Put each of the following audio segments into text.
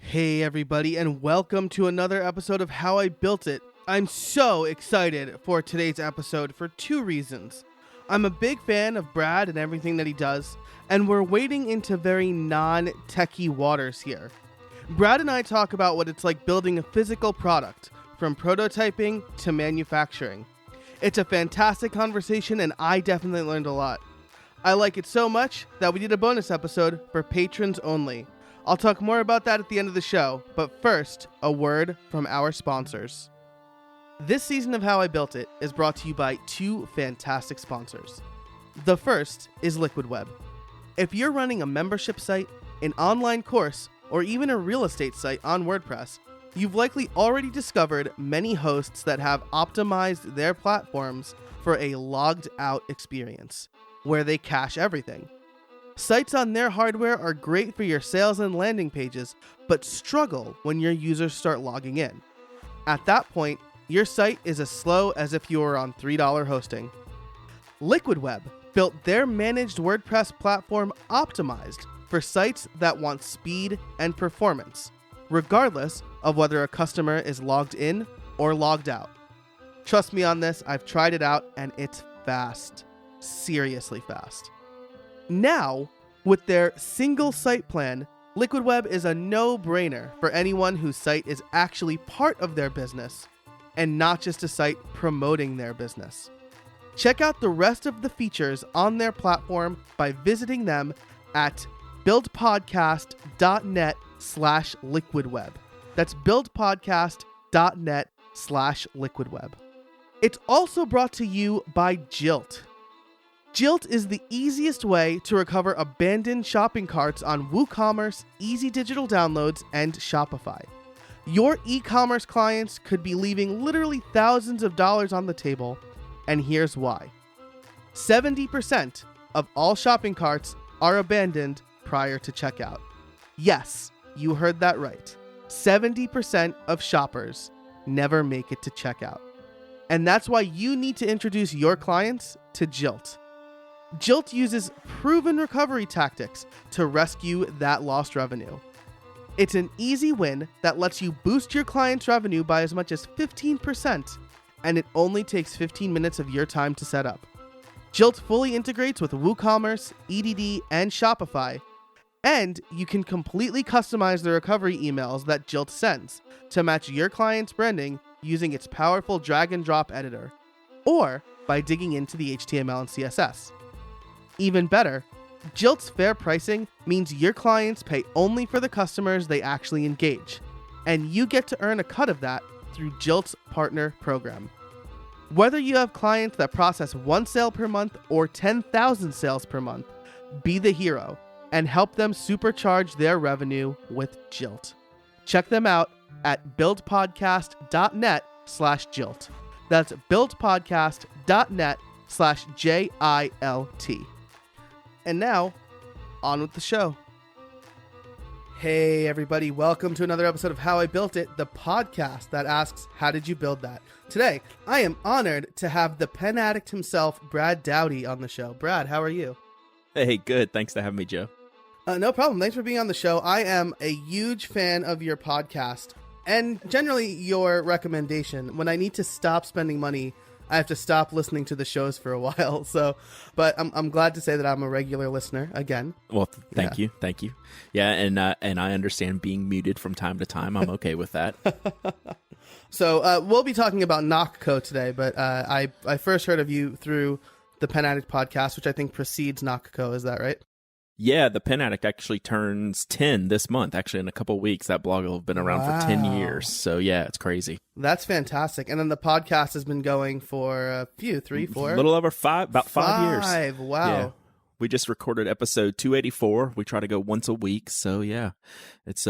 Hey everybody, and welcome to another episode of How I Built It. I'm so excited for today's episode for two reasons. I'm a big fan of Brad and everything that he does, and we're wading into very non-techie waters here. Brad and I talk about what it's like building a physical product, from prototyping to manufacturing. It's a fantastic conversation, and I definitely learned a lot. I like it so much that we did a bonus episode for patrons only. I'll talk more about that at the end of the show, but first, a word from our sponsors. This season of How I Built It is brought to you by two fantastic sponsors. The first is Liquid Web. If you're running a membership site, an online course, or even a real estate site on WordPress, you've likely already discovered many hosts that have optimized their platforms for a logged out experience, where they cache everything. Sites on their hardware are great for your sales and landing pages, but struggle when your users start logging in. At that point, your site is as slow as if you were on $3 hosting. Liquid Web built their managed WordPress platform optimized for sites that want speed and performance, regardless of whether a customer is logged in or logged out. Trust me on this, I've tried it out and it's fast. Seriously fast. Now, with their single site plan, Liquid Web is a no-brainer for anyone whose site is actually part of their business and not just a site promoting their business. Check out the rest of the features on their platform by visiting them at buildpodcast.net/liquidweb. That's buildpodcast.net/liquidweb. It's also brought to you by Jilt. Jilt is the easiest way to recover abandoned shopping carts on WooCommerce, Easy Digital Downloads, and Shopify. Your e-commerce clients could be leaving literally thousands of dollars on the table, and here's why. 70% of all shopping carts are abandoned prior to checkout. Yes, you heard that right. 70% of shoppers never make it to checkout. And that's why you need to introduce your clients to Jilt. Jilt uses proven recovery tactics to rescue that lost revenue. It's an easy win that lets you boost your client's revenue by as much as 15%, and it only takes 15 minutes of your time to set up. Jilt fully integrates with WooCommerce, EDD, and Shopify, and you can completely customize the recovery emails that Jilt sends to match your client's branding using its powerful drag-and-drop editor, or by digging into the HTML and CSS. Even better, Jilt's fair pricing means your clients pay only for the customers they actually engage, and you get to earn a cut of that through Jilt's partner program. Whether you have clients that process 1 sale per month or 10,000 sales per month, be the hero and help them supercharge their revenue with Jilt. Check them out at buildpodcast.net/Jilt. That's buildpodcast.net/JILT. And now, on with the show. Hey everybody, welcome to another episode of How I Built It, the podcast that asks, how did you build that? Today, I am honored to have the pen addict himself, Brad Dowdy, on the show. Brad, how are you? Hey, good. Thanks for having me, Joe. No problem. Thanks for being on the show. I am a huge fan of your podcast and generally your recommendation. When I need to stop spending money, I have to stop listening to the shows for a while. But I'm glad to say that I'm a regular listener again. Well, thank you. Yeah, and I understand being muted from time to time. I'm okay with that. So we'll be talking about Nock today, but I first heard of you through the Pen Addict podcast, which I think precedes Nock. Is that right? Yeah, the Pen Addict actually turns 10 this month. Actually, in a couple of weeks, that blog will have been around for 10 years. So yeah, it's crazy. That's fantastic. And then the podcast has been going for a few, 3, 4? A little over 5, about 5 years. 5, wow. Yeah. We just recorded episode 284. We try to go once a week. So yeah, it's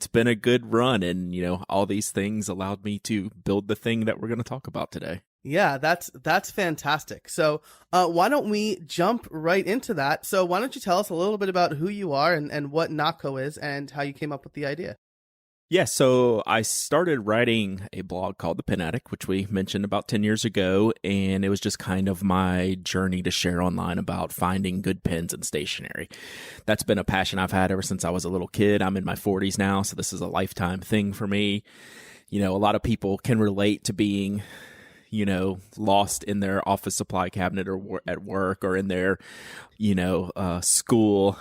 been a good run. And, all these things allowed me to build the thing that we're going to talk about today. Yeah, that's fantastic. So why don't we jump right into that? So why don't you tell us a little bit about who you are and what Nock is and how you came up with the idea? Yeah, so I started writing a blog called The Pen Addict, which we mentioned about 10 years ago, and it was just kind of my journey to share online about finding good pens and stationery. That's been a passion I've had ever since I was a little kid. I'm in my 40s now, so this is a lifetime thing for me. You know, a lot of people can relate to being, you know, lost in their office supply cabinet or at work or in their, school,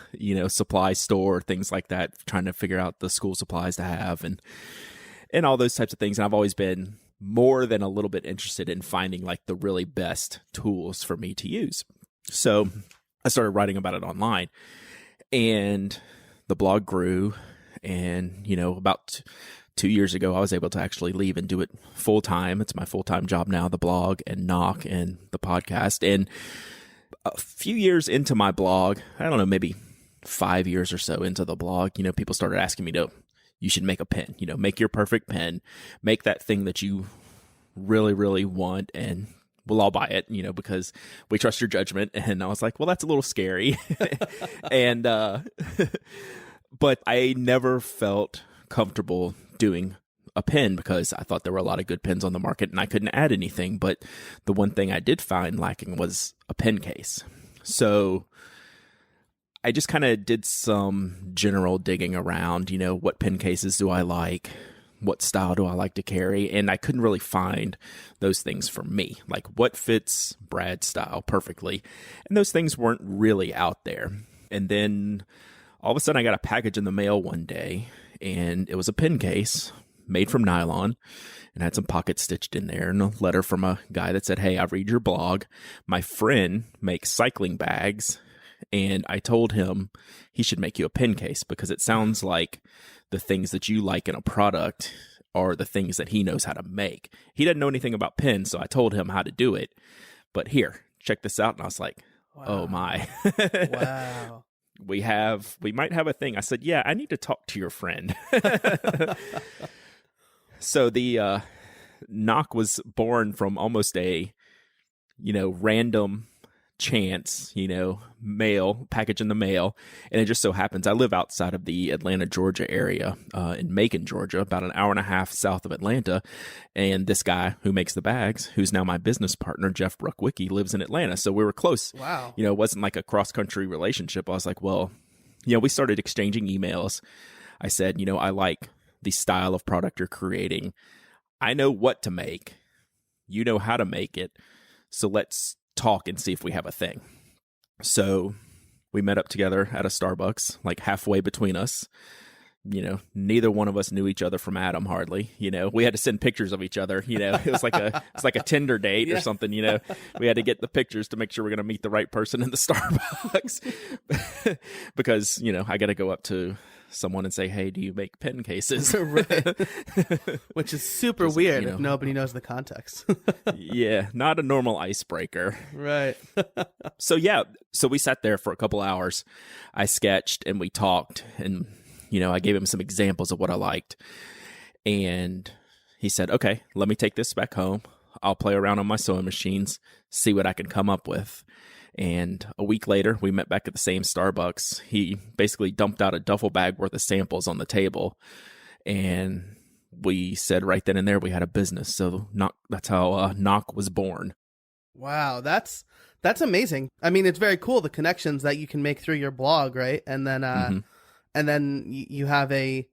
supply store, things like that, trying to figure out the school supplies to have and all those types of things. And I've always been more than a little bit interested in finding like the really best tools for me to use. So I started writing about it online, and the blog grew. And, about 2 years ago, I was able to actually leave and do it full time. It's my full-time job now, the blog and Nock and the podcast. And a few years into my blog, I don't know, maybe 5 years or so into the blog, people started asking me you should make a pen, make your perfect pen, make that thing that you really, really want, and we'll all buy it, because we trust your judgment. And I was like, well, that's a little scary. And, but I never felt comfortable doing a pen because I thought there were a lot of good pens on the market and I couldn't add anything. But the one thing I did find lacking was a pen case. So I just kind of did some general digging around, what pen cases do I like? What style do I like to carry? And I couldn't really find those things for me, like what fits Brad's style perfectly. And those things weren't really out there. And then all of a sudden I got a package in the mail one day, and it was a pen case made from nylon and had some pockets stitched in there, and a letter from a guy that said, hey, I read your blog. My friend makes cycling bags, and I told him he should make you a pen case because it sounds like the things that you like in a product are the things that he knows how to make. He doesn't know anything about pens, so I told him how to do it. But here, check this out. And I was like, wow. Oh my. Wow. We might have a thing. I said, yeah, I need to talk to your friend. So the Nock was born from almost a, random chance, mail, package in the mail. And it just so happens I live outside of the Atlanta, Georgia area, in Macon, Georgia, about an hour and a half south of Atlanta. And this guy who makes the bags, who's now my business partner, Jeff Bruckwicki, lives in Atlanta. So we were close. Wow. It wasn't like a cross-country relationship. I was like, well, we started exchanging emails. I said, I like the style of product you're creating. I know what to make. You know how to make it. So let's talk and see if we have a thing. So we met up together at a Starbucks, like halfway between us. Neither one of us knew each other from Adam hardly. We had to send pictures of each other. It was like a Tinder date or something. We had to get the pictures to make sure we're going to meet the right person in the Starbucks because I got to go up to someone and say, hey, do you make pen cases? Right. Which is super weird if nobody knows the context. Yeah, not a normal icebreaker. Right. So we sat there for a couple hours. I sketched and we talked, and I gave him some examples of what I liked. And he said, okay, let me take this back home. I'll play around on my sewing machines, see what I can come up with. And a week later, we met back at the same Starbucks. He basically dumped out a duffel bag worth of samples on the table. And we said right then and there we had a business. So that's how Nock was born. Wow, that's amazing. I mean, it's very cool, the connections that you can make through your blog, right? And then and then you have a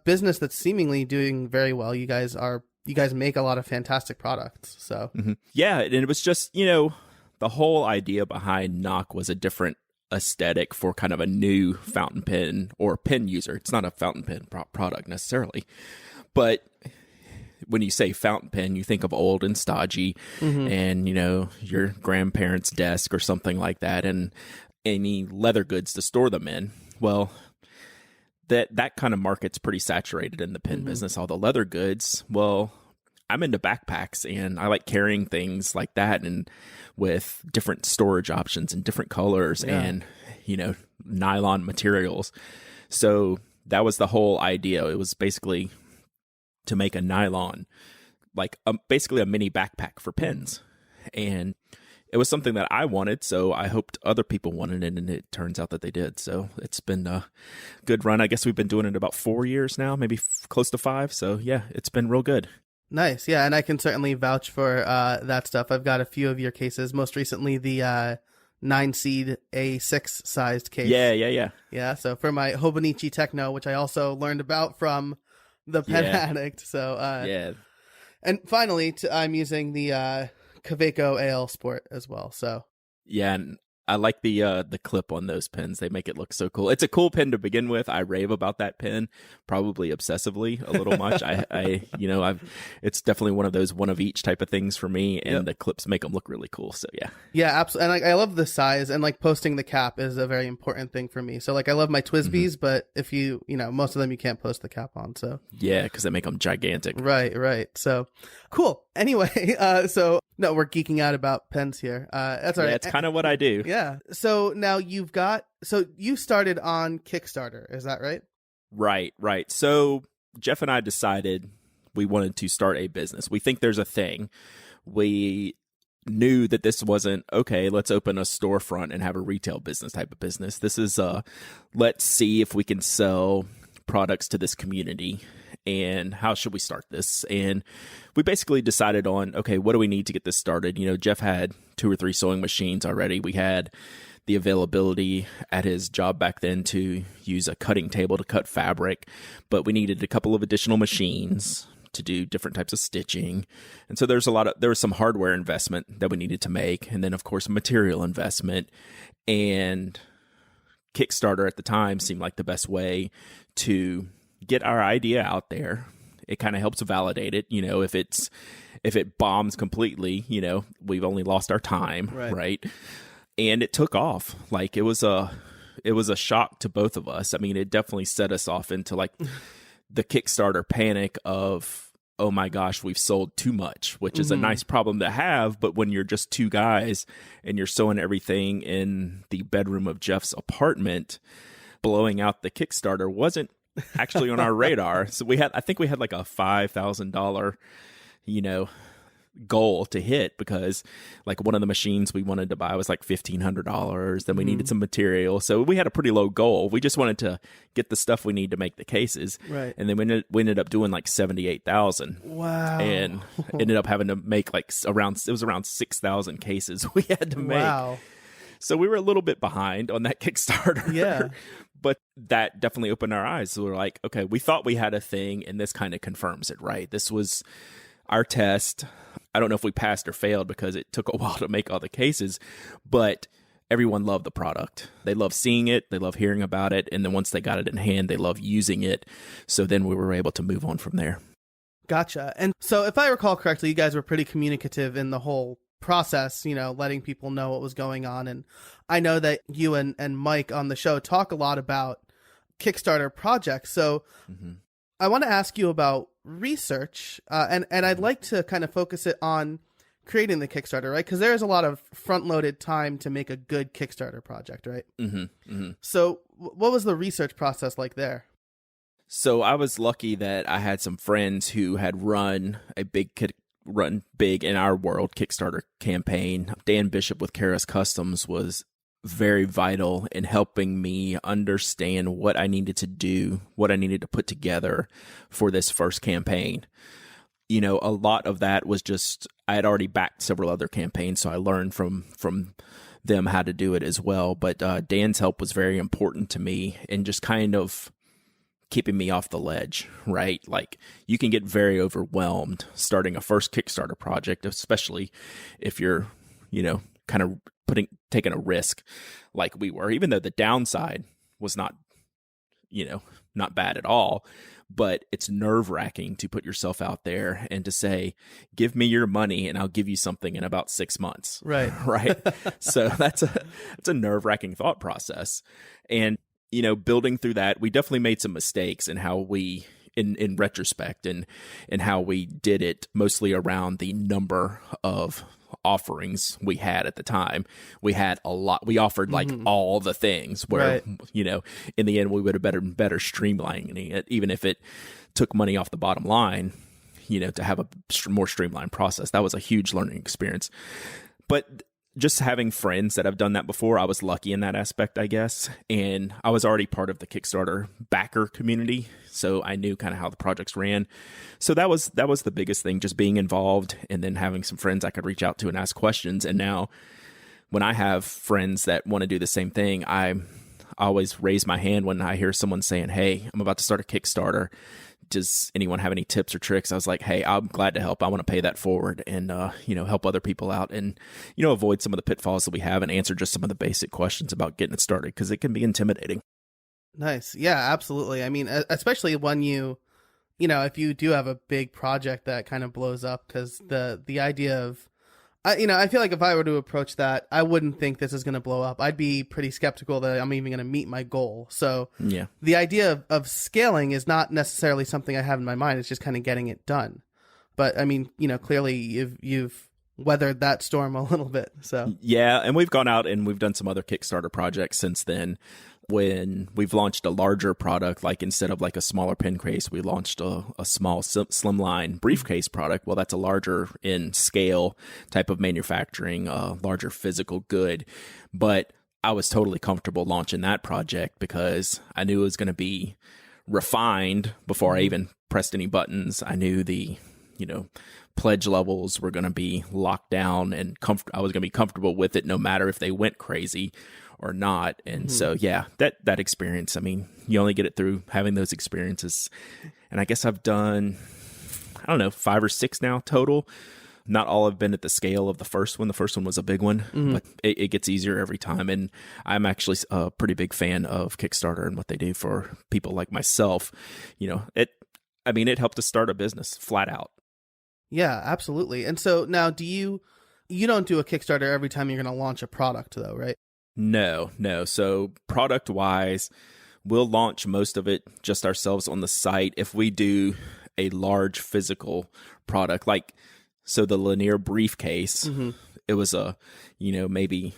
business that's seemingly doing very well. You guys make a lot of fantastic products. So yeah, and it was just, the whole idea behind Nock was a different aesthetic for kind of a new fountain pen or pen user. It's not a fountain pen product necessarily, but when you say fountain pen, you think of old and stodgy and, your grandparents' desk or something like that, and any leather goods to store them in. Well, that kind of market's pretty saturated in the pen business. All the leather goods, well, I'm into backpacks and I like carrying things like that and with different storage options and different colors and, nylon materials. So that was the whole idea. It was basically to make a nylon, like basically a mini backpack for pens. And it was something that I wanted, so I hoped other people wanted it, and it turns out that they did. So it's been a good run. I guess we've been doing it about 4 years now, maybe close to 5. So yeah, it's been real good. Nice. Yeah, and I can certainly vouch for that stuff. I've got a few of your cases, most recently the 9-seed A6 sized case. Yeah. Yeah, so for my Hobonichi Techno, which I also learned about from the Pen Addict. So yeah. And finally, I'm using the Kaweco AL Sport as well. So yeah, and I like the clip on those pens. They make it look so cool. It's a cool pen to begin with. I rave about that pen, probably obsessively a little much. It's definitely one of those one of each type of things for me, and the clips make them look really cool. So yeah. Yeah, absolutely. And I love the size, and like posting the cap is a very important thing for me. So like I love my Twisbees, but if most of them you can't post the cap on. So yeah, because they make them gigantic. Right. So cool. Anyway, so no, we're geeking out about pens here. That's all right. It's kind of what I do. Yeah. So now you started on Kickstarter, is that right? Right. So Jeff and I decided we wanted to start a business. We think there's a thing. We knew that this wasn't, okay, let's open a storefront and have a retail business type of business. This is, let's see if we can sell products to this community, and how should we start this? And we basically decided on, okay, what do we need to get this started? Jeff had 2 or 3 sewing machines already. We had the availability at his job back then to use a cutting table to cut fabric, but we needed a couple of additional machines to do different types of stitching. And so there was some hardware investment that we needed to make. And then of course, material investment, and Kickstarter at the time seemed like the best way to get our idea out there. It kind of helps validate it. If it bombs completely, we've only lost our time, right? And it took off. Like it was a shock to both of us. I mean, it definitely set us off into like the Kickstarter panic of, oh my gosh, we've sold too much, which is a nice problem to have. But when you're just 2 guys and you're sewing everything in the bedroom of Jeff's apartment, blowing out the Kickstarter wasn't actually on our radar. So I think we had like a $5,000, goal to hit, because like one of the machines we wanted to buy was like $1,500. Then we needed some material. So we had a pretty low goal. We just wanted to get the stuff we need to make the cases. Right. And then we ended up doing like 78,000. Wow. And ended up having to make like around 6,000 cases we had to make. Wow. So we were a little bit behind on that Kickstarter. Yeah. But that definitely opened our eyes. So we're like, okay, we thought we had a thing, and this kind of confirms it, right? This was our test. I don't know if we passed or failed because it took a while to make all the cases, but everyone loved the product. They love seeing it. They love hearing about it. And then once they got it in hand, they love using it. So then we were able to move on from there. Gotcha. And so if I recall correctly, you guys were pretty communicative in the whole process, letting people know what was going on. And I know that you and Mike on the show talk a lot about Kickstarter projects. So I want to ask you about research, and I'd like to kind of focus it on creating the Kickstarter, right? Because there is a lot of front-loaded time to make a good Kickstarter project, right? So what was the research process like there? So I was lucky that I had some friends who had run big in our world Kickstarter campaign. Dan Bishop with Karas Customs was very vital in helping me understand what I needed to do, what I needed to put together for this first campaign. A lot of that was just, I had already backed several other campaigns, so I learned from them how to do it as well. But Dan's help was very important to me in just kind of keeping me off the ledge, right? Like you can get very overwhelmed starting a first Kickstarter project, especially if you're, kind of taking a risk like we were, even though the downside was not bad at all, but it's nerve-wracking to put yourself out there and to say, give me your money and I'll give you something in about 6 months. Right. Right. So that's a nerve-wracking thought process. And, building through that, we definitely made some mistakes in how we, in retrospect, and how we did it, mostly around the number of offerings we had at the time. We had a lot. We offered like all the things where, in the end, we would have better streamlining it, even if it took money off the bottom line, to have a more streamlined process. That was a huge learning experience. But just having friends that have done that before, I was lucky in that aspect, I guess. And I was already part of the Kickstarter backer community, so I knew kind of how the projects ran. So that was the biggest thing, just being involved and then having some friends I could reach out to and ask questions. And now when I have friends that want to do the same thing, I always raise my hand when I hear someone saying, hey, I'm about to start a Kickstarter. Does anyone have any tips or tricks? I was like, hey, I'm glad to help. I want to pay that forward and, help other people out and, avoid some of the pitfalls that we have and answer just some of the basic questions about getting it started, because it can be intimidating. Nice. Yeah, absolutely. I mean, especially when if you do have a big project that kind of blows up, because the idea of, I feel like if I were to approach that, I wouldn't think this is going to blow up. I'd be pretty skeptical that I'm even going to meet my goal. So yeah, the idea of scaling is not necessarily something I have in my mind. It's just kind of getting it done. But I mean, clearly you've weathered that storm a little bit. So yeah, and we've gone out and we've done some other Kickstarter projects since then. When we've launched a larger product, like instead of like a smaller pen case, we launched a small slimline briefcase product. Well, that's a larger in scale type of manufacturing, larger physical good. But I was totally comfortable launching that project because I knew it was going to be refined before I even pressed any buttons. I knew the, pledge levels were going to be locked down and I was going to be comfortable with it no matter if they went crazy or not. And so, yeah, that experience, I mean, you only get it through having those experiences. And I guess I've done, 5 or 6 now total. Not all have been at the scale of the first one. The first one was a big one, but it gets easier every time. And I'm actually a pretty big fan of Kickstarter and what they do for people like myself. It helped us start a business flat out. Yeah, absolutely. And so now you don't do a Kickstarter every time you're going to launch a product though, right? No. So product wise, we'll launch most of it just ourselves on the site. If we do a large physical product, like, so the linear briefcase, it was maybe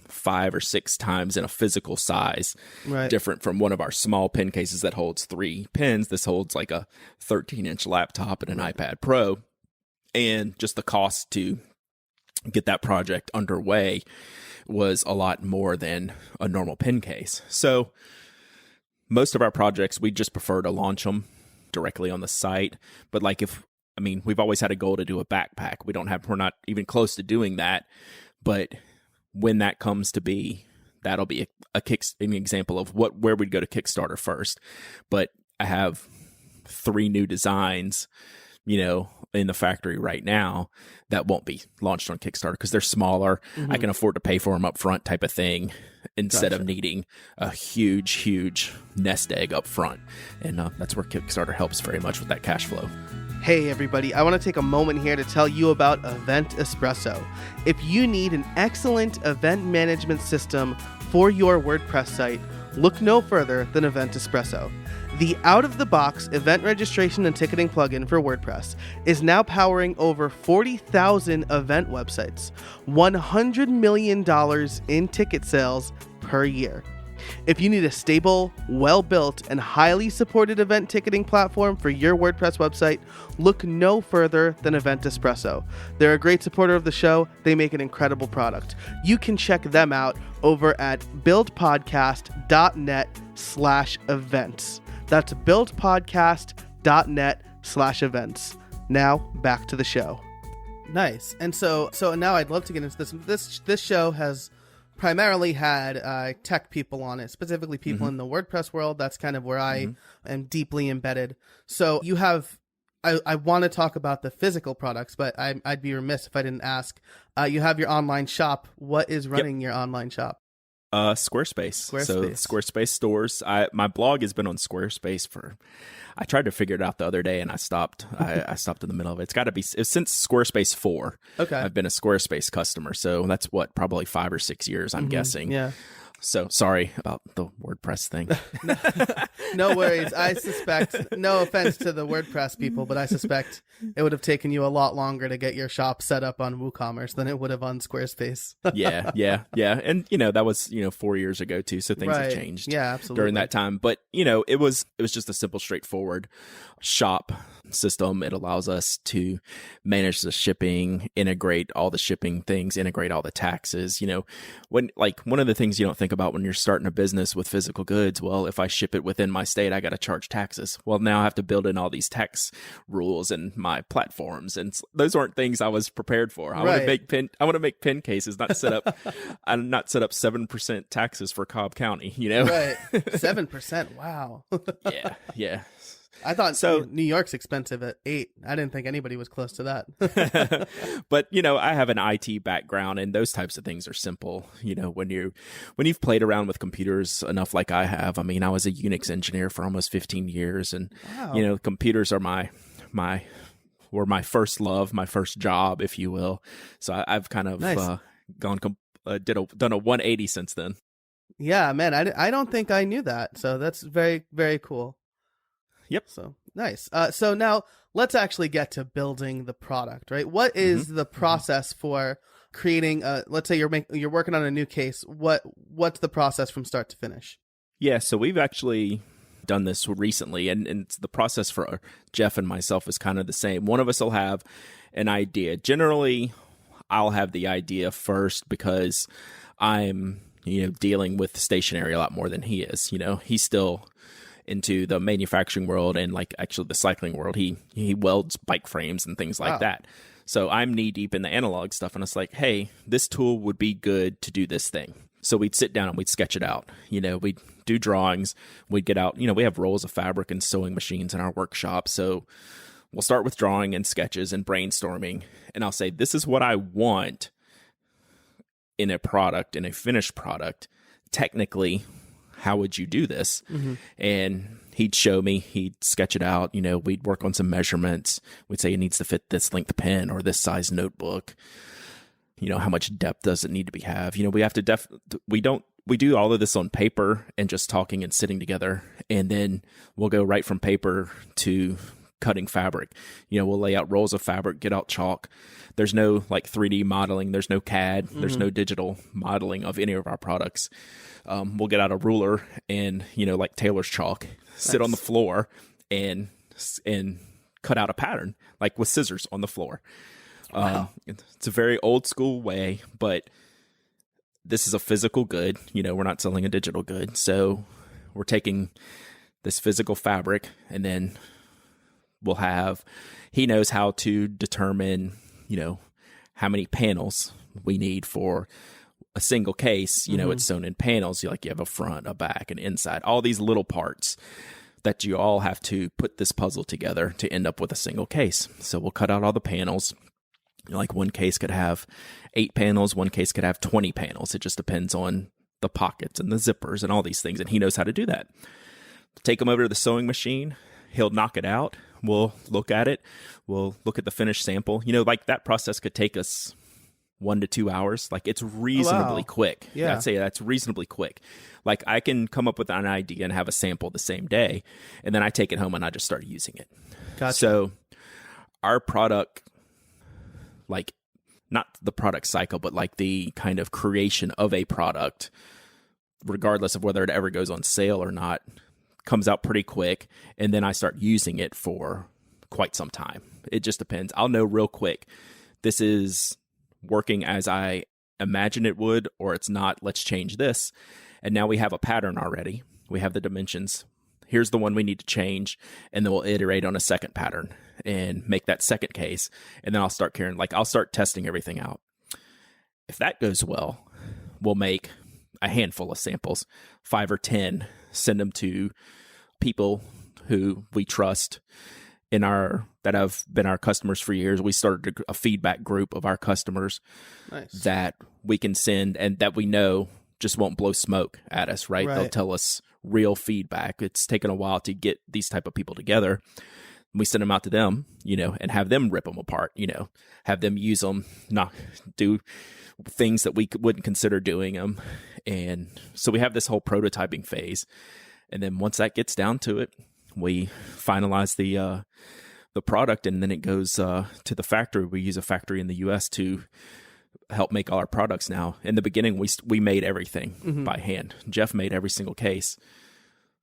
5 or 6 times in a physical size, right? Different from one of our small pen cases that holds 3 pens. This holds like a 13-inch laptop and an iPad Pro. And just the cost to get that project underway was a lot more than a normal pen case. So most of our projects, we just prefer to launch them directly on the site. But like we've always had a goal to do a backpack. We're not even close to doing that. But when that comes to be, that'll be an example of where we'd go to Kickstarter first. But I have 3 new designs, in the factory right now that won't be launched on Kickstarter because they're smaller. I can afford to pay for them up front type of thing instead of needing a huge nest egg up front. And that's where Kickstarter helps very much with that cash flow. Hey everybody, I want to take a moment here to tell you about Event Espresso. If you need an excellent event management system for your WordPress site, look no further than Event Espresso. The out-of-the-box event registration and ticketing plugin for WordPress is now powering over 40,000 event websites, $100 million in ticket sales per year. If you need a stable, well-built, and highly supported event ticketing platform for your WordPress website, look no further than Event Espresso. They're a great supporter of the show. They make an incredible product. You can check them out over at buildpodcast.net/events. That's buildpodcast.net/events. Now, back to the show. Nice. And so now I'd love to get into this. This show has primarily had tech people on it, specifically people in the WordPress world. That's kind of where I am deeply embedded. So you have, I want to talk about the physical products, but I'd be remiss if I didn't ask. You have your online shop. What is running your online shop? Squarespace. So Squarespace stores. My blog has been on Squarespace I tried to figure it out the other day and I stopped. I stopped in the middle of it. It's got to be since Squarespace 4. Okay. I've been a Squarespace customer. So that's probably 5 or 6 years, I'm guessing. Yeah. So sorry about the WordPress thing. No worries. I suspect, no offense to the WordPress people, but I suspect it would have taken you a lot longer to get your shop set up on WooCommerce than it would have on Squarespace. Yeah. And, that was, 4 years ago too. So things have changed during that time. But, it was just a simple, straightforward shop system. It allows us to manage the shipping, integrate all the shipping things, integrate all the taxes. When one of the things you don't think about when you're starting a business with physical goods, well, if I ship it within my state, I got to charge taxes. Well, now I have to build in all these tax rules in my platforms, and those aren't things I was prepared for. I want to make pen cases, not set up 7% taxes for Cobb County. Right, 7%. Wow. Yeah. I thought New York's expensive at 8. I didn't think anybody was close to that. But, I have an IT background, and those types of things are simple. When you've played around with computers enough like I have, I mean, I was a Unix engineer for almost 15 years, and, computers are were my first love, my first job, if you will. So I've kind of done a 180 since then. Yeah, man, I don't think I knew that. So that's very, very cool. Yep. So nice. So now let's actually get to building the product, right? What is the process for creating let's say you're working on a new case. What's the process from start to finish? Yeah, so we've actually done this recently, and the process for Jeff and myself is kind of the same. One of us will have an idea. Generally, I'll have the idea first because I'm, dealing with stationery a lot more than he is. He's still into the manufacturing world and actually the cycling world. He welds bike frames and things like that. So I'm knee deep in the analog stuff, and it's like, hey, this tool would be good to do this thing. So we'd sit down and we'd sketch it out. We'd do drawings. We'd get out, we have rolls of fabric and sewing machines in our workshop. So we'll start with drawing and sketches and brainstorming. And I'll say, this is what I want in a product, in a finished product. Technically, how would you do this? And he'd show me, he'd sketch it out. We'd work on some measurements. We'd say it needs to fit this length pen or this size notebook. How much depth does it need to have? We have to we do all of this on paper and just talking and sitting together. And then we'll go right from paper to cutting fabric. We'll lay out rolls of fabric, get out chalk. There's no 3D modeling. There's no CAD. There's no digital modeling of any of our products. We'll get out a ruler and, like tailor's chalk, sit on the floor and cut out a pattern, with scissors on the floor. Wow. It's a very old school way, but this is a physical good. We're not selling a digital good. So we're taking this physical fabric, and then he knows how to determine, how many panels we need for a single case. It's sewn in panels. You have a front, a back, an inside, all these little parts that you all have to put this puzzle together to end up with a single case. So we'll cut out all the panels. One case could have 8 panels, one case could have 20 panels. It just depends on the pockets and the zippers and all these things. And he knows how to do that. Take them over to the sewing machine. He'll knock it out. We'll look at it. We'll look at the finished sample. That process could take us 1 to 2 hours. It's reasonably quick. Yeah. I'd say that's reasonably quick. I can come up with an idea and have a sample the same day, and then I take it home and I just start using it. Gotcha. So our product, not the product cycle, but the kind of creation of a product, regardless of whether it ever goes on sale or not, comes out pretty quick. And then I start using it for quite some time. It just depends. I'll know real quick, this is working as I imagine it would, or it's not. Let's change this. And now we have a pattern already. We have the dimensions. Here's the one we need to change. And then we'll iterate on a second pattern and make that second case. And then I'll start I'll start testing everything out. If that goes well, we'll make a handful of samples, 5 or 10, send them to people who we trust that have been our customers for years. We started a feedback group of our customers that we can send and that we know just won't blow smoke at us, right? They'll tell us real feedback. It's taken a while to get these type of people together. we send them out to them, and have them rip them apart, have them use them, not do things that we wouldn't consider doing them. And so we have this whole prototyping phase. And then once that gets down to it, we finalize the product, and then it goes to the factory. We use a factory in the U.S. to help make all our products now. In the beginning, we made everything by hand. Jeff made every single case.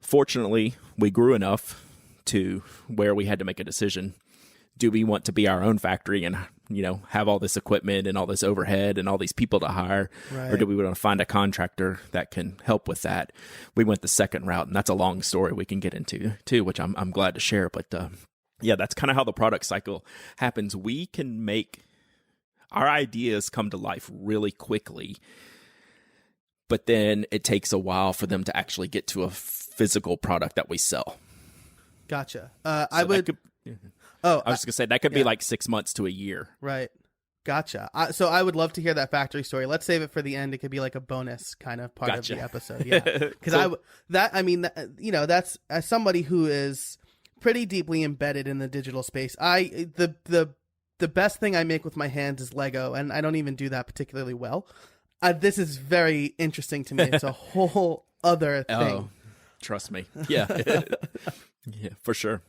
Fortunately, we grew enough to where we had to make a decision. Do we want to be our own factory and, have all this equipment and all this overhead and all these people to hire? Right. Or do we want to find a contractor that can help with that? We went the second route, and that's a long story we can get into too, which I'm glad to share. But that's kind of how the product cycle happens. We can make our ideas come to life really quickly, but then it takes a while for them to actually get to a physical product that we sell. Gotcha. I was just going to say that could be like 6 months to a year. Right. Gotcha. So I would love to hear that factory story. Let's save it for the end. It could be like a bonus kind of part of the episode. Yeah. Because cool. That's as somebody who is pretty deeply embedded in the digital space. The best thing I make with my hands is Lego, and I don't even do that particularly well. This is very interesting to me. It's a whole other thing. Oh, trust me. Yeah. Yeah, for sure.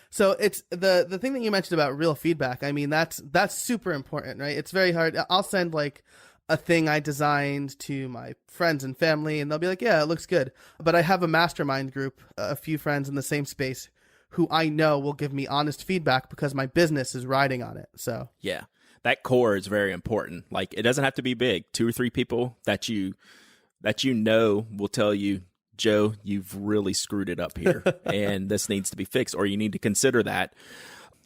So it's the thing that you mentioned about real feedback. I mean, that's super important, right? It's very hard. I'll send like a thing I designed to my friends and family, and they'll be like, yeah, it looks good. But I have a mastermind group, a few friends in the same space who I know will give me honest feedback because my business is riding on it. So yeah, that core is very important. Like, it doesn't have to be big. 2 or 3 people that you will tell you, Joe, you've really screwed it up here, and this needs to be fixed, or you need to consider that.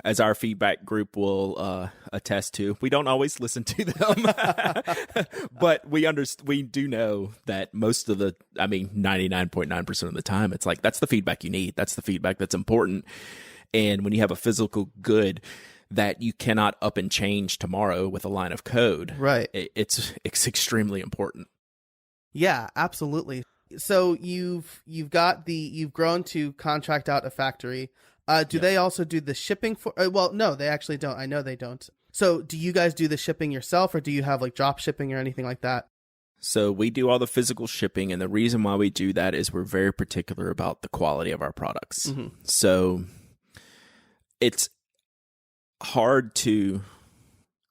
As our feedback group will attest to, we don't always listen to them, but we do know that most of 99.9% of the time, it's like, that's the feedback you need. That's the feedback that's important. And when you have a physical good that you cannot up and change tomorrow with a line of code, right? It's extremely important. Yeah, absolutely. So you've grown to contract out a factory. Do they also do the shipping for? Well, no, they actually don't. I know they don't. So do you guys do the shipping yourself, or do you have like drop shipping or anything like that? So we do all the physical shipping, and the reason why we do that is we're very particular about the quality of our products. Mm-hmm. So it's hard to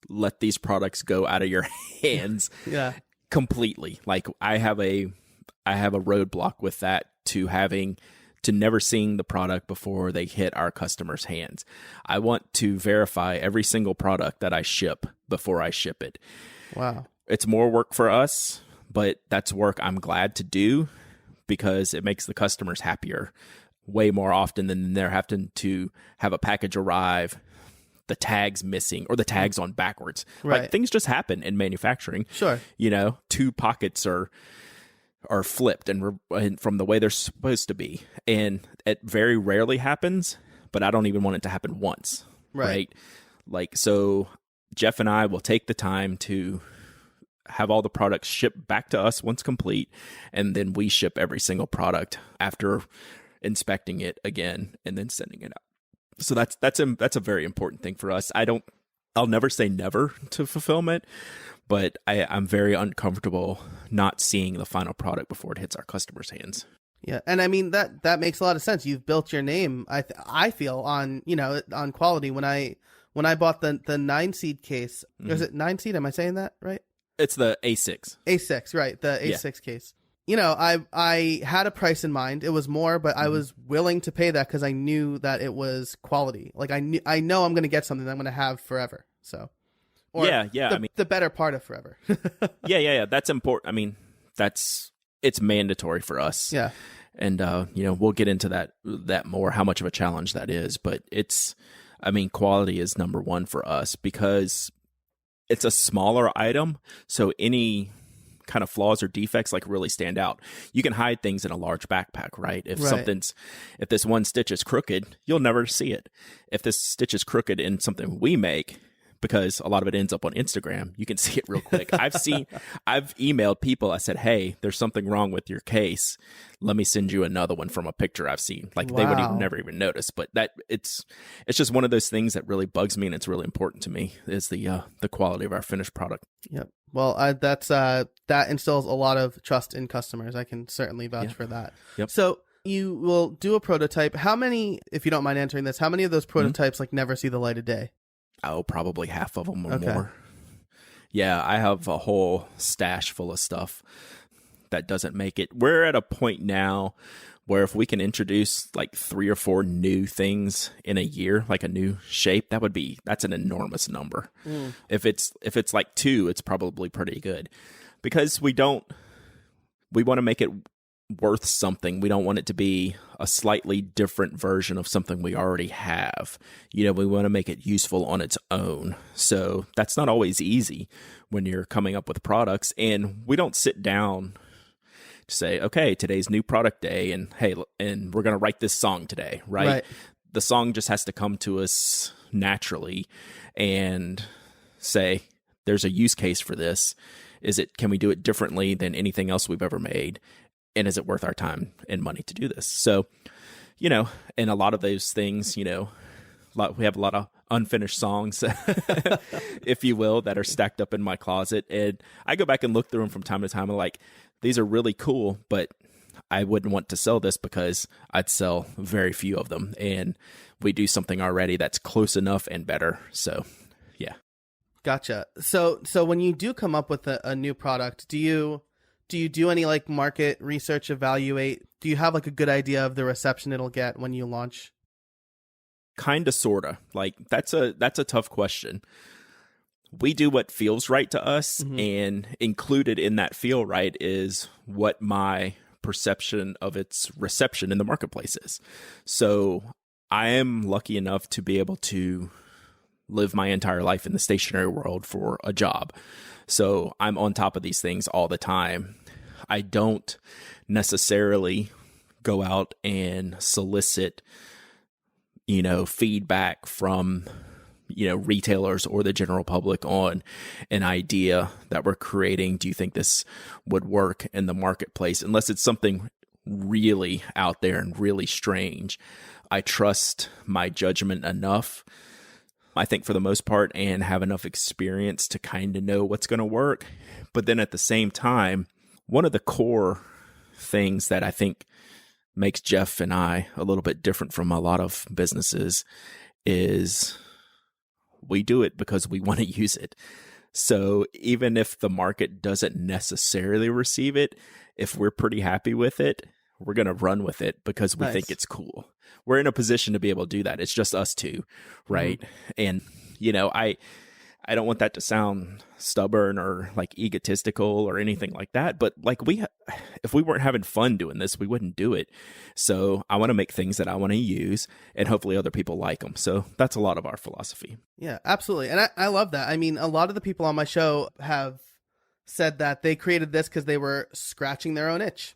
let these products go out of your hands completely. Like, I have a roadblock with that to never seeing the product before they hit our customers' hands. I want to verify every single product that I ship before I ship it. Wow. It's more work for us, but that's work I'm glad to do because it makes the customers happier way more often than they're having to have a package arrive, the tag's missing, or the tag's on backwards. Right. Like, things just happen in manufacturing. Sure. 2 pockets are flipped and from the way they're supposed to be. And it very rarely happens, but I don't even want it to happen once. Right? Like, so Jeff and I will take the time to have all the products shipped back to us once complete, and then we ship every single product after inspecting it again and then sending it out. So that's a very important thing for us. I'll never say never to fulfillment, but I'm very uncomfortable not seeing the final product before it hits our customers' hands. Yeah, and I mean that makes a lot of sense. You've built your name, I feel, on on quality. When I bought the 9-seed case, is it 9-seed? Am I saying that right? It's the A6. A6, right? The A6 case. I had a price in mind. It was more, but I was willing to pay that because I knew that it was quality. Like, I know I'm going to get something that I'm going to have forever. So, the better part of forever. Yeah. That's important. I mean, it's mandatory for us. Yeah. And we'll get into that more, how much of a challenge that is. But quality is number one for us because it's a smaller item. So any kind of flaws or defects like really stand out. You can hide things in a large backpack, right? If this one stitch is crooked, you'll never see it. If this stitch is crooked in something we make, because a lot of it ends up on Instagram. You can see it real quick. I've emailed people. I said, hey, there's something wrong with your case. Let me send you another one from a picture I've seen. Like they would never even notice. But that it's just one of those things that really bugs me, and it's really important to me is the quality of our finished product. Yep. Well, that instills a lot of trust in customers. I can certainly vouch for that. Yep. So you will do a prototype. How many, if you don't mind answering this, how many of those prototypes like never see the light of day? Oh, probably half of them or more. Yeah, I have a whole stash full of stuff that doesn't make it. We're at a point now where if we can introduce like 3 or 4 new things in a year, like a new shape, that's an enormous number. If it's like 2, it's probably pretty good, because we want to make it worth something. We don't want it to be a slightly different version of something we already have. We want to make it useful on its own. So that's not always easy when you're coming up with products, and we don't sit down to say, okay, today's new product day, and hey, and we're going to write this song today, right? The song just has to come to us naturally and say, there's a use case for this. Can we do it differently than anything else we've ever made? And is it worth our time and money to do this? So, and a lot of those things, we have a lot of unfinished songs, if you will, that are stacked up in my closet. And I go back and look through them from time to time. I'm like, these are really cool, but I wouldn't want to sell this because I'd sell very few of them. And we do something already that's close enough and better. So, yeah. Gotcha. So when you do come up with a new product, do you do any like market research, evaluate? Do you have like a good idea of the reception it'll get when you launch? Kinda, sorta. Like that's a tough question. We do what feels right to us, and included in that feel right is what my perception of its reception in the marketplace is. So I am lucky enough to be able to live my entire life in the stationery world for a job. So I'm on top of these things all the time. I don't necessarily go out and solicit, feedback from, retailers or the general public on an idea that we're creating. Do you think this would work in the marketplace? Unless it's something really out there and really strange. I trust my judgment enough, I think, for the most part, and have enough experience to kind of know what's going to work. But then at the same time, one of the core things that I think makes Jeff and I a little bit different from a lot of businesses is we do it because we want to use it. So even if the market doesn't necessarily receive it, if we're pretty happy with it, we're going to run with it because we think it's cool. We're in a position to be able to do that. It's just us two, right? And, I don't want that to sound stubborn or like egotistical or anything like that. But like if we weren't having fun doing this, we wouldn't do it. So I want to make things that I want to use, and hopefully other people like them. So that's a lot of our philosophy. Yeah, absolutely. And I love that. I mean, a lot of the people on my show have said that they created this because they were scratching their own itch.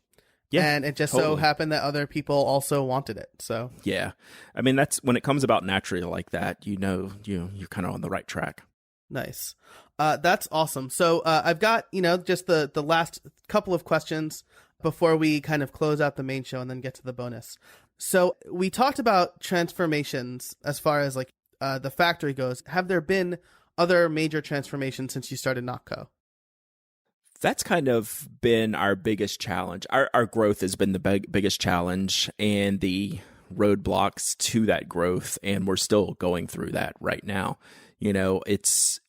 Yeah, and it just so happened that other people also wanted it. So yeah, I mean, that's when it comes about naturally like that, you're kind of on the right track. Nice. That's awesome. So I've got, just the last couple of questions before we kind of close out the main show and then get to the bonus. So we talked about transformations as far as like the factory goes. Have there been other major transformations since you started Nock? That's kind of been our biggest challenge. Our growth has been the biggest challenge and the roadblocks to that growth, and we're still going through that right now. It's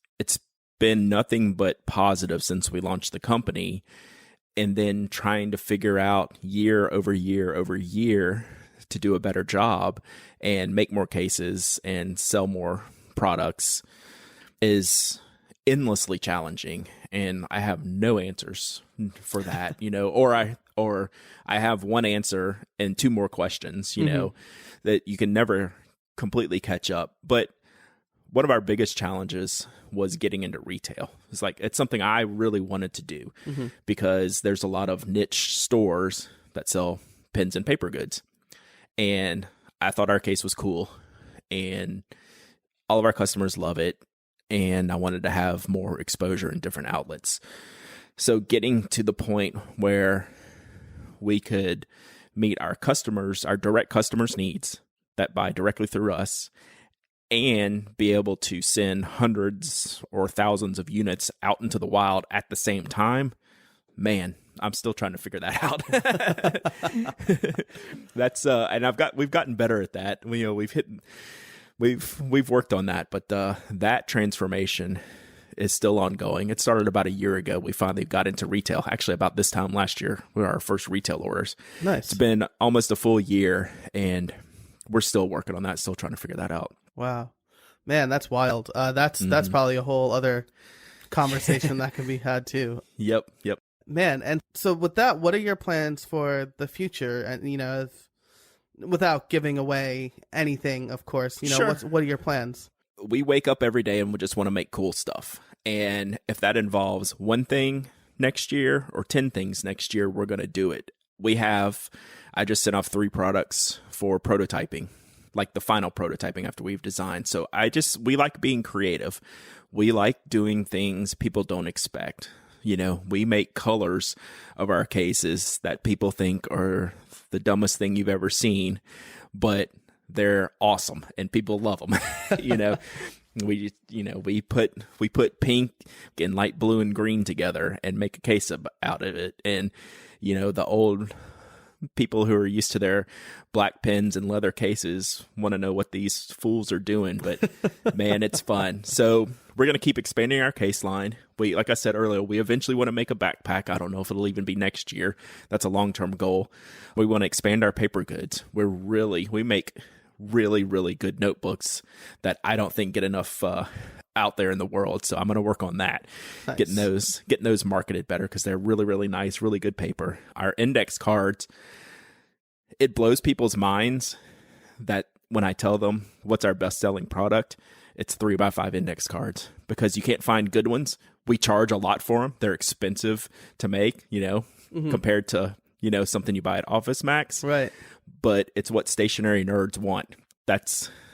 been nothing but positive since we launched the company, and then trying to figure out year over year over year to do a better job and make more cases and sell more products is endlessly challenging. And I have no answers for that, or I have one answer and 2 more questions, that you can never completely catch up. But one of our biggest challenges was getting into retail. It's something I really wanted to do because there's a lot of niche stores that sell pens and paper goods. And I thought our case was cool, and all of our customers love it. and I wanted to have more exposure in different outlets. So getting to the point where we could meet our customers, our direct customers' needs that buy directly through us, and be able to send hundreds or thousands of units out into the wild at the same time, man, I'm still trying to figure that out. That's and we've gotten better at that. We've worked on that, but that transformation is still ongoing. It started about a year ago. We finally got into retail. Actually, about this time last year, we were our first retail orders. Nice. It's been almost a full year, and we're still working on that. Still trying to figure that out. Wow, man, that's wild. That's probably a whole other conversation that can be had too. Yep. Man, and so with that, what are your plans for the future? And without giving away anything, of course, Sure. what are your plans? We wake up every day and we just want to make cool stuff. And if that involves one thing next year or 10 things next year, we're going to do it. I just sent off 3 products for prototyping, like the final prototyping after we've designed. So we like being creative. We like doing things people don't expect. We make colors of our cases that people think are the dumbest thing you've ever seen, but they're awesome and people love them. We put pink and light blue and green together and make a case out of it. And the old people who are used to their black pens and leather cases want to know what these fools are doing, but man, it's fun. So we're going to keep expanding our case line. Like I said earlier, we eventually want to make a backpack. I don't know if it'll even be next year. That's a long-term goal. We want to expand our paper goods. We make really, really good notebooks that I don't think get enough out there in the world. So I'm going to work on that, Nice. getting those marketed better because they're really, really nice, really good paper. Our index cards, it blows people's minds that when I tell them what's our best-selling product, it's 3x5 index cards because you can't find good ones. We charge a lot for them. They're expensive to make, compared to, something you buy at Office Max. Right. But it's what stationary nerds want.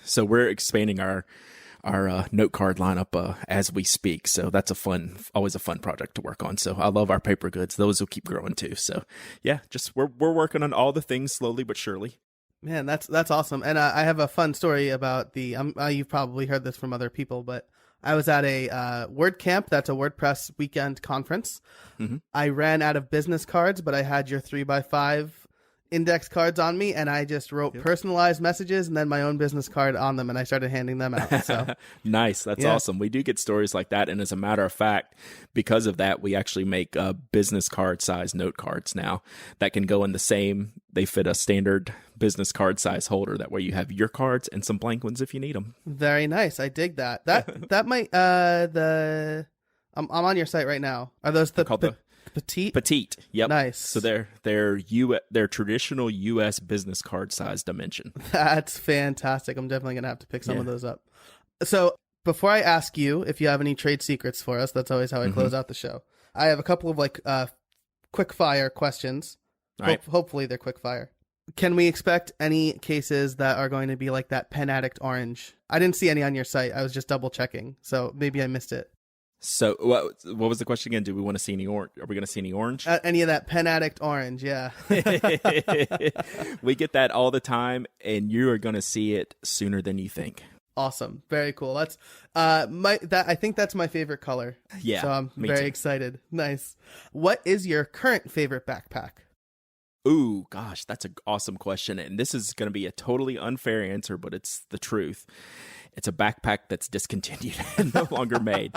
So we're expanding our note card lineup as we speak. So that's always a fun project to work on. So I love our paper goods. Those will keep growing too. So yeah, just we're working on all the things slowly but surely. Man, that's awesome. And I have a fun story about you've probably heard this from other people, but I was at a WordCamp. That's a WordPress weekend conference. Mm-hmm. I ran out of business cards, but I had your 3x5 index cards on me, and I just wrote personalized messages and then my own business card on them, and I started handing them out. So nice. That's awesome. We do get stories like that. And as a matter of fact, because of that, we actually make business card size note cards now that can go in they fit a standard business card size holder. That way you have your cards and some blank ones if you need them. Very nice. I dig that. That might, I'm on your site right now. Are those Petite? Yep. Nice. So they're traditional U.S. business card size dimension. That's fantastic. I'm definitely gonna have to pick some of those up. So before I ask you if you have any trade secrets for us, that's always how I close out the show. I have a couple of quick fire questions. Right. Hopefully they're quick fire. Can we expect any cases that are going to be like that Pen Addict orange? I didn't see any on your site. I was just double checking, so maybe I missed it. So what was the question again? Do we want to see any orange? Are we going to see any orange? Any of that Pen Addict orange, yeah. We get that all the time, and you are going to see it sooner than you think. Awesome. Very cool. That's I think that's my favorite color. Yeah. So I'm very excited. Nice. What is your current favorite backpack? Ooh, gosh, that's an awesome question. And this is going to be a totally unfair answer, but it's the truth. It's a backpack that's discontinued and no longer made.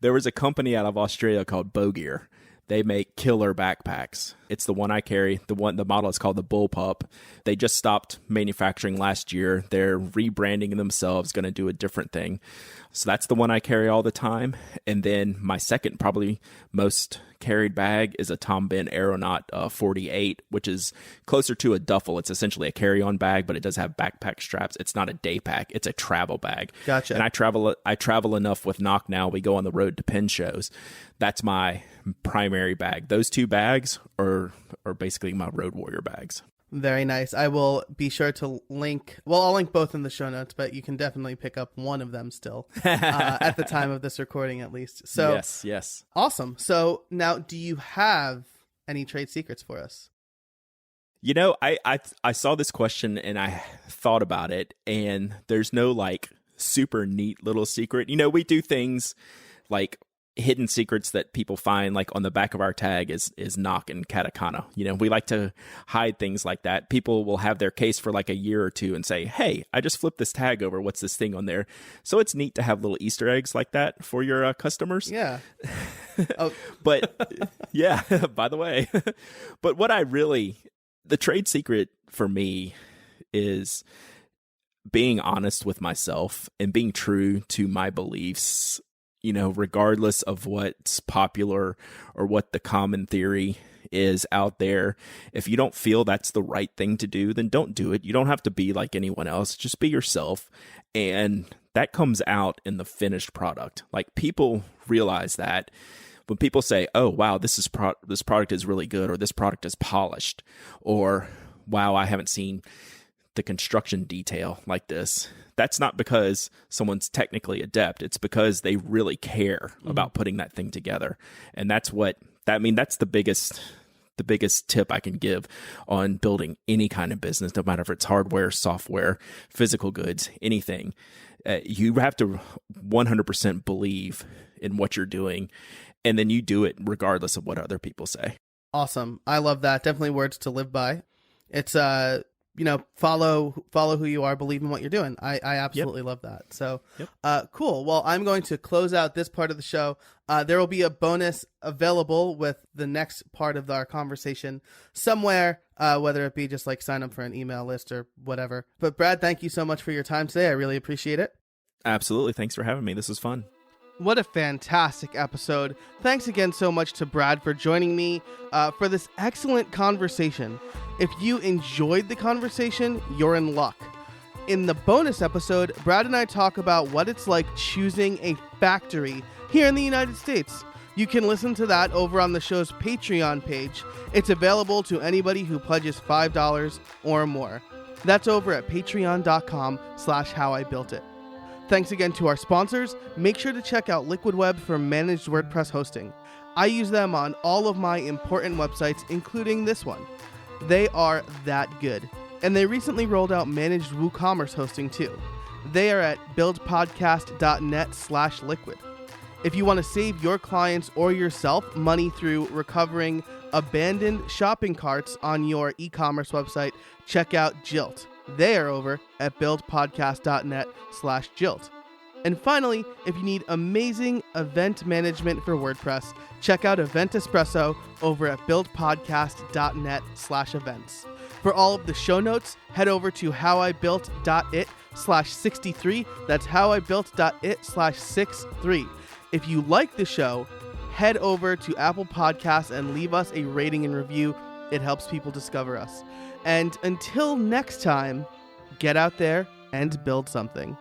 There was a company out of Australia called Bogear. They make killer backpacks. It's the one I carry. The model is called the Bullpup. They just stopped manufacturing last year. They're rebranding themselves, going to do a different thing. So that's the one I carry all the time. And then my second, probably most carried bag is a Tom Ben Aeronaut 48, which is closer to a duffel. It's essentially a carry-on bag, but it does have backpack straps. It's not a day pack. It's a travel bag. Gotcha. And I travel enough with Nock now. We go on the road to pen shows. That's my primary bag. Those two bags are basically my road warrior bags. Very nice. I will be sure to link, well, I'll link both in the show notes, but you can definitely pick up one of them still at the time of this recording, at least. So yes. Awesome. So now, do you have any trade secrets for us? You know, I saw this question and I thought about it, and there's no like super neat little secret. You know, we do things like hidden secrets that people find like on the back of our tag is Nock and katakana. You know, we like to hide things like that. People will have their case for like a year or two and say, hey, I just flipped this tag over. What's this thing on there? So it's neat to have little Easter eggs like that for your customers. Yeah. Oh. But yeah, by the way, but the trade secret for me is being honest with myself and being true to my beliefs, you know, regardless of what's popular or what the common theory is out there. If you don't feel that's the right thing to do, then don't do it. You don't have to be like anyone else. Just be yourself. And that comes out in the finished product. Like, people realize that when people say, oh, wow, this product is really good, or this product is polished, or wow, I haven't seen the construction detail like this. That's not because someone's technically adept. It's because they really care about putting that thing together. And that's the biggest tip I can give on building any kind of business, no matter if it's hardware, software, physical goods, anything. You have to 100% believe in what you're doing, and then you do it regardless of what other people say. Awesome. I love that. Definitely words to live by. It's follow who you are, believe in what you're doing. I absolutely love that. So cool. Well, I'm going to close out this part of the show. There will be a bonus available with the next part of our conversation somewhere, whether it be just like sign up for an email list or whatever. But Brad, thank you so much for your time today. I really appreciate it. Absolutely. Thanks for having me. This was fun. What a fantastic episode. Thanks again so much to Brad for joining me for this excellent conversation. If you enjoyed the conversation, you're in luck. In the bonus episode, Brad and I talk about what it's like choosing a factory here in the United States. You can listen to that over on the show's Patreon page. It's available to anybody who pledges $5 or more. That's over at patreon.com/howibuiltit. Thanks again to our sponsors. Make sure to check out Liquid Web for managed WordPress hosting. I use them on all of my important websites, including this one. They are that good. And they recently rolled out managed WooCommerce hosting too. They are at buildpodcast.net/liquid. If you want to save your clients or yourself money through recovering abandoned shopping carts on your e-commerce website, check out Jilt. They are over at buildpodcast.net/Jilt. And finally, if you need amazing event management for WordPress, check out Event Espresso over at buildpodcast.net/events. For all of the show notes, head over to howibuilt.it/63. That's howibuilt.it/63. If you like the show, head over to Apple Podcasts and leave us a rating and review. It helps people discover us. And until next time, get out there and build something.